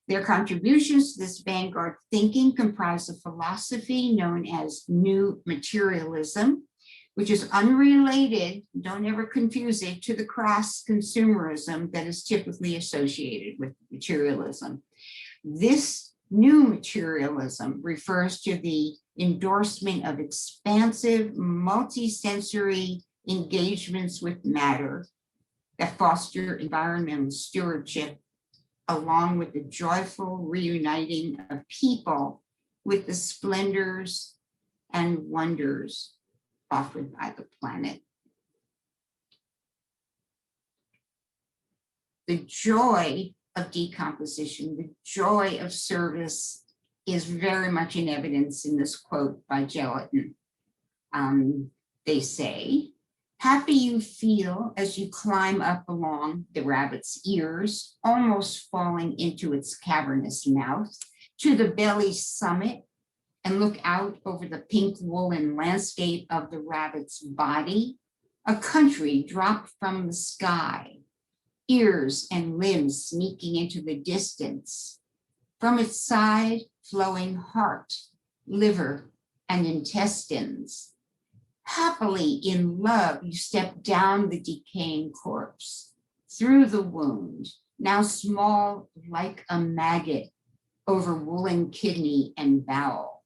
Their contributions to this vanguard thinking comprise a philosophy known as New Materialism, which is unrelated, don't ever confuse it, to the crass consumerism that is typically associated with materialism. This new materialism refers to the endorsement of expansive, multisensory engagements with matter that foster environmental stewardship, along with the joyful reuniting of people with the splendors and wonders offered by the planet. The joy of decomposition, the joy of service is very much in evidence in this quote by Gelatin. They say, happy you feel as you climb up along the rabbit's ears, almost falling into its cavernous mouth, to the belly's summit, and look out over the pink woolen landscape of the rabbit's body, a country dropped from the sky, ears and limbs sneaking into the distance. From its side, flowing heart, liver, and intestines. Happily in love, you step down the decaying corpse, through the wound, now small like a maggot, over woolen kidney and bowel.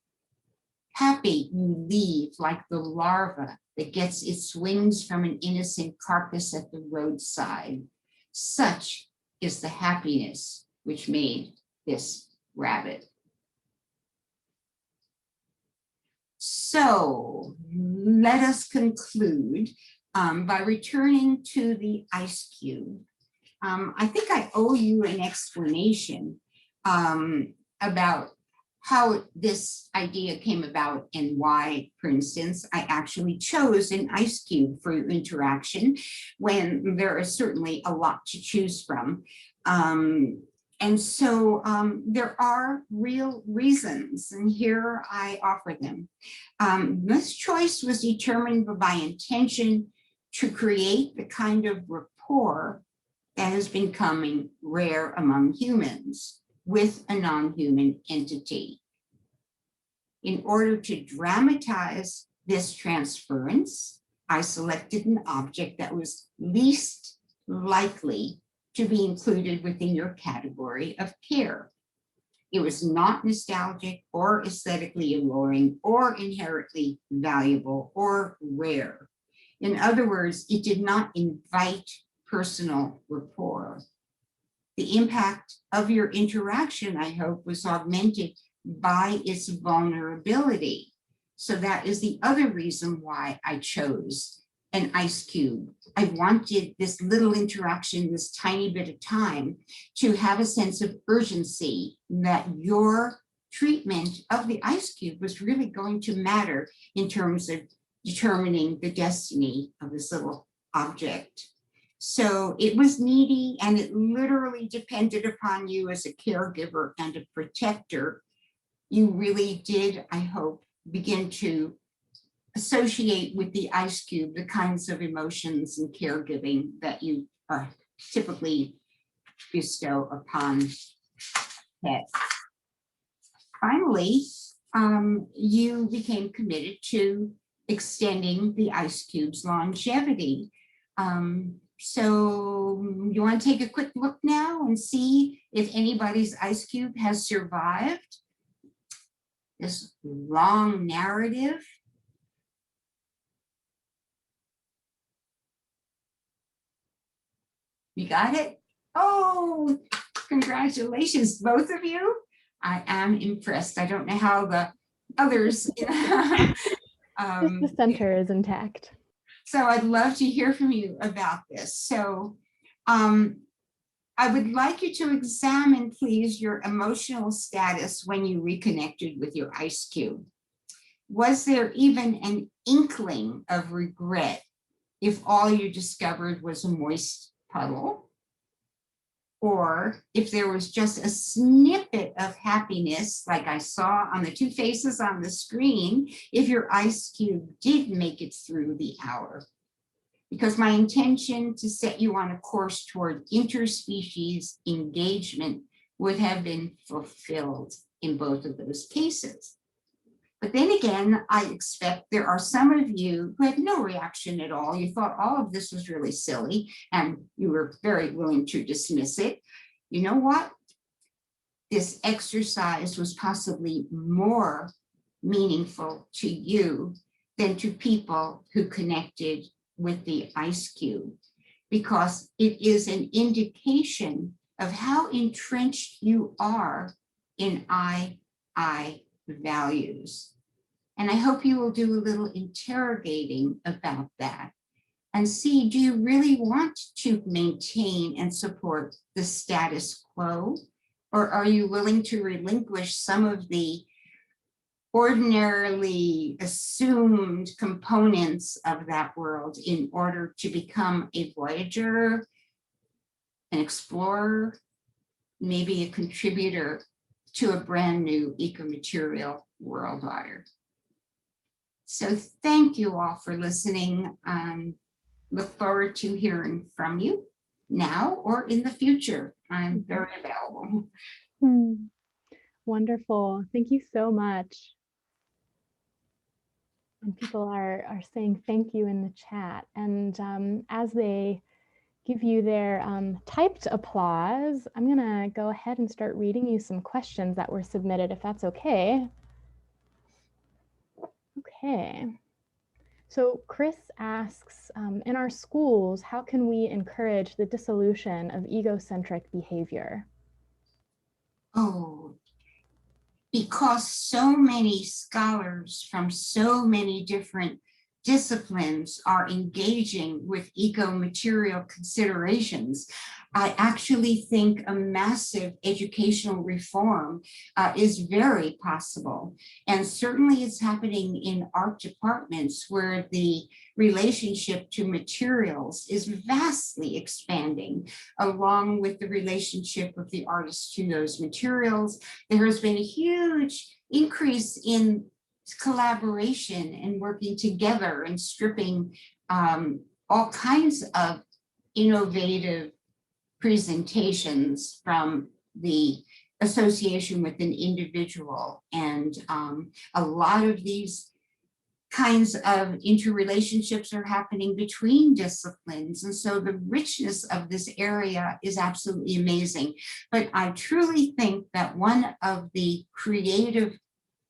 Happy you leave like the larva that gets its wings from an innocent carcass at the roadside. Such is the happiness which made this rabbit. So let us conclude by returning to the ice cube. I think I owe you an explanation about how this idea came about and why, for instance, I actually chose an ice cube for interaction when there is certainly a lot to choose from. And so there are real reasons, and here I offer them. This choice was determined by intention to create the kind of rapport that has been becoming rare among humans with a non-human entity. In order to dramatize this transference, I selected an object that was least likely to be included within your category of care. It was not nostalgic or aesthetically alluring or inherently valuable or rare. In other words, it did not invite personal rapport. The impact of your interaction, I hope, was augmented by its vulnerability. So that is the other reason why I chose an ice cube. I wanted this little interaction, this tiny bit of time, to have a sense of urgency that your treatment of the ice cube was really going to matter in terms of determining the destiny of this little object. So it was needy, and it literally depended upon you as a caregiver and a protector. You really did, I hope, begin to associate with the ice cube the kinds of emotions and caregiving that you typically bestow upon pets. Finally, you became committed to extending the ice cube's longevity. So you want to take a quick look now and see if anybody's ice cube has survived this long narrative. You got it? Oh, congratulations, both of you. I am impressed. I don't know how the others. The center is intact. So I'd love to hear from you about this. So I would like you to examine, please, your emotional status when you reconnected with your ice cube. Was there even an inkling of regret if all you discovered was a moist puddle? Or if there was just a snippet of happiness, like I saw on the two faces on the screen, if your ice cube did make it through the hour? Because my intention to set you on a course toward interspecies engagement would have been fulfilled in both of those cases. But then again, I expect there are some of you who had no reaction at all. You thought all of this was really silly and you were very willing to dismiss it. You know what? This exercise was possibly more meaningful to you than to people who connected with the ice cube, because it is an indication of how entrenched you are in I values. And I hope you will do a little interrogating about that and see, do you really want to maintain and support the status quo? Or are you willing to relinquish some of the ordinarily assumed components of that world in order to become a voyager, an explorer, maybe a contributor to a brand new eco-material world order? So thank you all for listening. Look forward to hearing from you now or in the future. I'm very available. Wonderful. Thank you so much. And people are saying thank you in the chat. And as they give you their typed applause, I'm going to go ahead and start reading you some questions that were submitted, if that's okay. Okay. So Chris asks, in our schools, how can we encourage the dissolution of egocentric behavior? Oh, because so many scholars from so many different disciplines are engaging with eco-material considerations, I actually think a massive educational reform is very possible. And certainly it's happening in art departments where the relationship to materials is vastly expanding, along with the relationship of the artist to those materials. There has been a huge increase in collaboration and working together and stripping all kinds of innovative presentations from the association with an individual. And a lot of these kinds of interrelationships are happening between disciplines. And so the richness of this area is absolutely amazing. But I truly think that one of the creative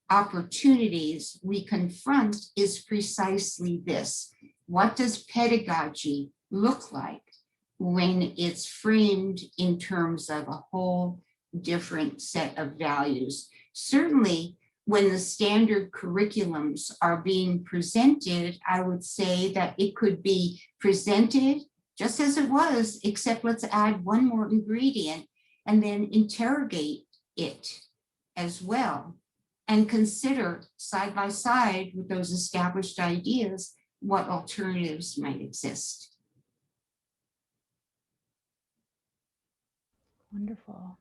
opportunities we confront is precisely this. What does pedagogy look like when it's framed in terms of a whole different set of values? Certainly, when the standard curriculums are being presented, I would say that it could be presented just as it was, except let's add one more ingredient and then interrogate it as well, and consider side by side with those established ideas what alternatives might exist. Wonderful.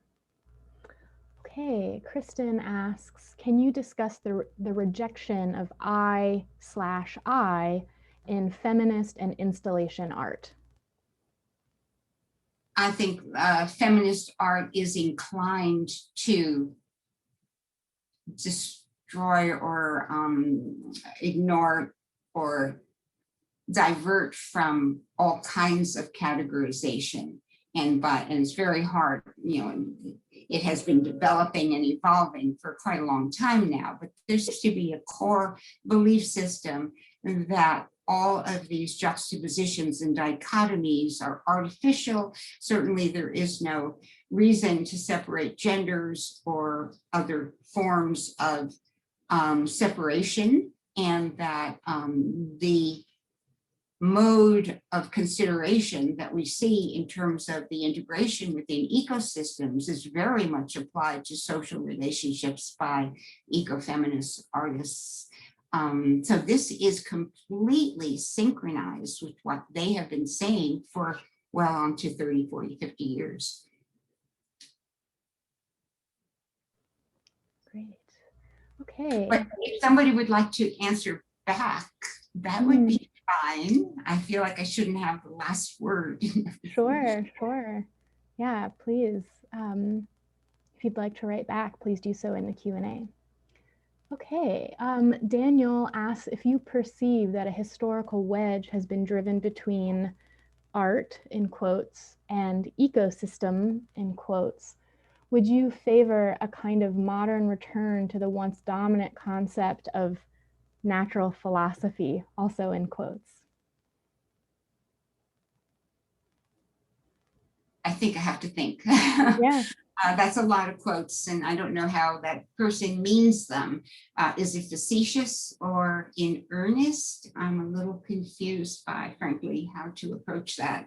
Okay, Kristen asks, can you discuss the rejection of I in feminist and installation art? I think feminist art is inclined to destroy or ignore or divert from all kinds of categorization. And it's very hard, it has been developing and evolving for quite a long time now, but there seems to be a core belief system that all of these juxtapositions and dichotomies are artificial. Certainly there is no reason to separate genders or other forms of separation, and that the mode of consideration that we see in terms of the integration within ecosystems is very much applied to social relationships by ecofeminist artists. So this is completely synchronized with what they have been saying for well on to 30, 40, 50 years. Great. Okay. But if somebody would like to answer back, that would be fine. I feel like I shouldn't have the last word. Sure. Yeah, please. If you'd like to write back, please do so in the Q&A. Okay, Daniel asks if you perceive that a historical wedge has been driven between art, in quotes, and ecosystem, in quotes. Would you favor a kind of modern return to the once dominant concept of natural philosophy, also in quotes? I think I have to think. Yeah. That's a lot of quotes, and I don't know how that person means them. Is it facetious or in earnest? I'm a little confused by, frankly, how to approach that.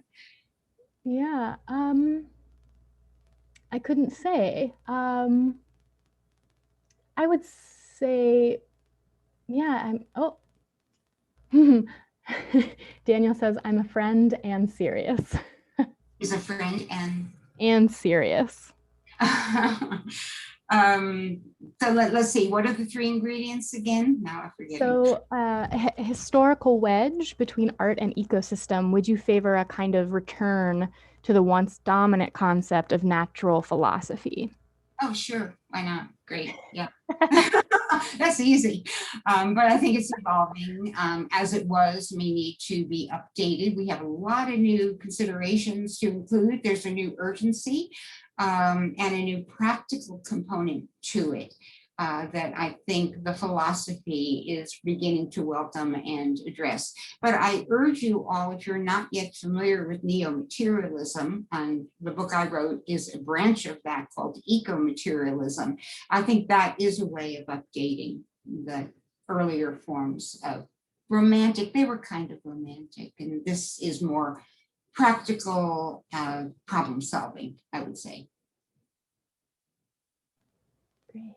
Yeah, I couldn't say. I would say, yeah, Daniel says, I'm a friend and serious. Is a friend and serious. So let's see, what are the three ingredients again? Now I forget. So a historical wedge between art and ecosystem. Would you favor a kind of return to the once dominant concept of natural philosophy? Oh, sure. Why not? Great. Yeah. That's easy. But I think it's evolving. As it was, may need to be updated. We have a lot of new considerations to include. There's a new urgency and a new practical component to it that I think the philosophy is beginning to welcome and address. But I urge you all, if you're not yet familiar with neo-materialism, and the book I wrote is a branch of that called eco-materialism, I think that is a way of updating the earlier forms of romantic. They were kind of romantic, and this is more practical problem solving, I would say. Great.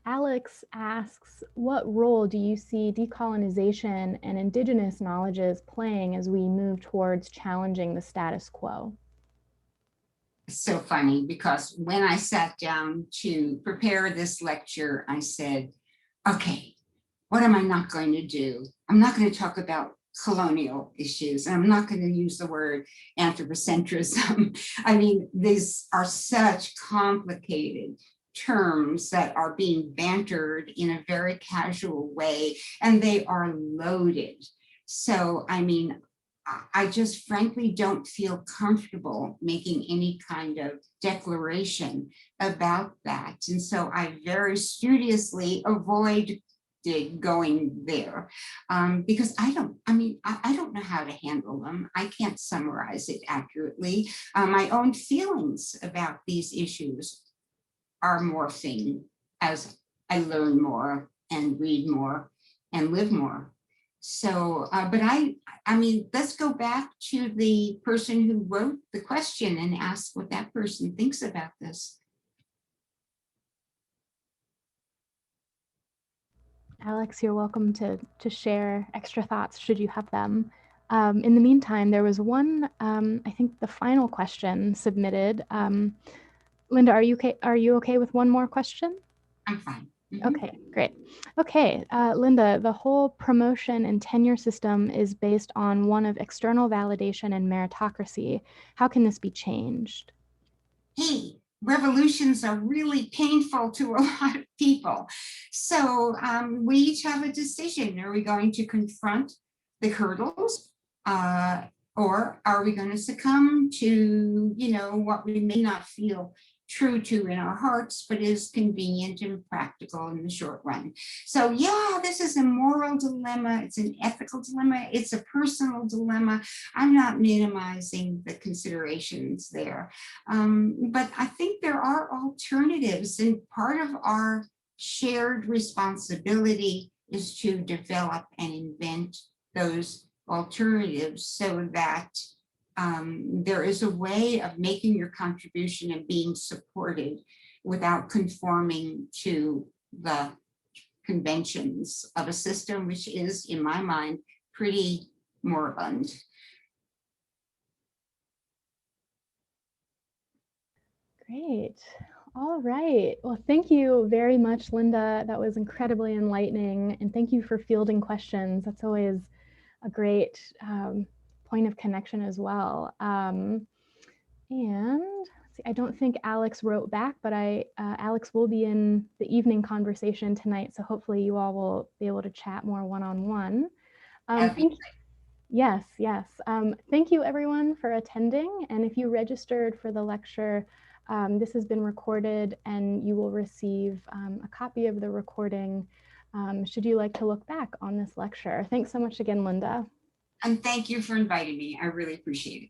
Alex asks, what role do you see decolonization and indigenous knowledges playing as we move towards challenging the status quo? It's so funny because when I sat down to prepare this lecture, I said, okay, what am I not going to do? I'm not going to talk about colonial issues, and I'm not going to use the word anthropocentrism. I mean, these are such complicated terms that are being bantered in a very casual way, and they are loaded. So, I mean, I just frankly don't feel comfortable making any kind of declaration about that. And so I very studiously avoid going there because I don't know how to handle them. I can't summarize it accurately. My own feelings about these issues are morphing as I learn more and read more and live more. So, but I mean, let's go back to the person who wrote the question and ask what that person thinks about this. Alex, you're welcome to share extra thoughts should you have them. In the meantime, there was one, I think the final question submitted. Linda, are you okay with one more question? I'm fine. Mm-hmm. Okay, great. Okay, Linda, the whole promotion and tenure system is based on one of external validation and meritocracy. How can this be changed? Hey, revolutions are really painful to a lot of people. So we each have a decision. Are we going to confront the hurdles, or are we going to succumb to, what we may not feel true to in our hearts, but is convenient and practical in the short run? So yeah, this is a moral dilemma. It's an ethical dilemma. It's a personal dilemma. I'm not minimizing the considerations there. But I think there are alternatives, and part of our shared responsibility is to develop and invent those alternatives so that there is a way of making your contribution and being supported without conforming to the conventions of a system which is, in my mind, pretty moribund. Great. All right. Well, thank you very much, Linda. That was incredibly enlightening. And thank you for fielding questions. That's always a great point of connection as well. And see, I don't think Alex wrote back, but Alex will be in the evening conversation tonight. So hopefully you all will be able to chat more one-on-one. Yes. Thank you everyone for attending. And if you registered for the lecture, this has been recorded and you will receive a copy of the recording should you like to look back on this lecture. Thanks so much again, Linda. And thank you for inviting me. I really appreciate it.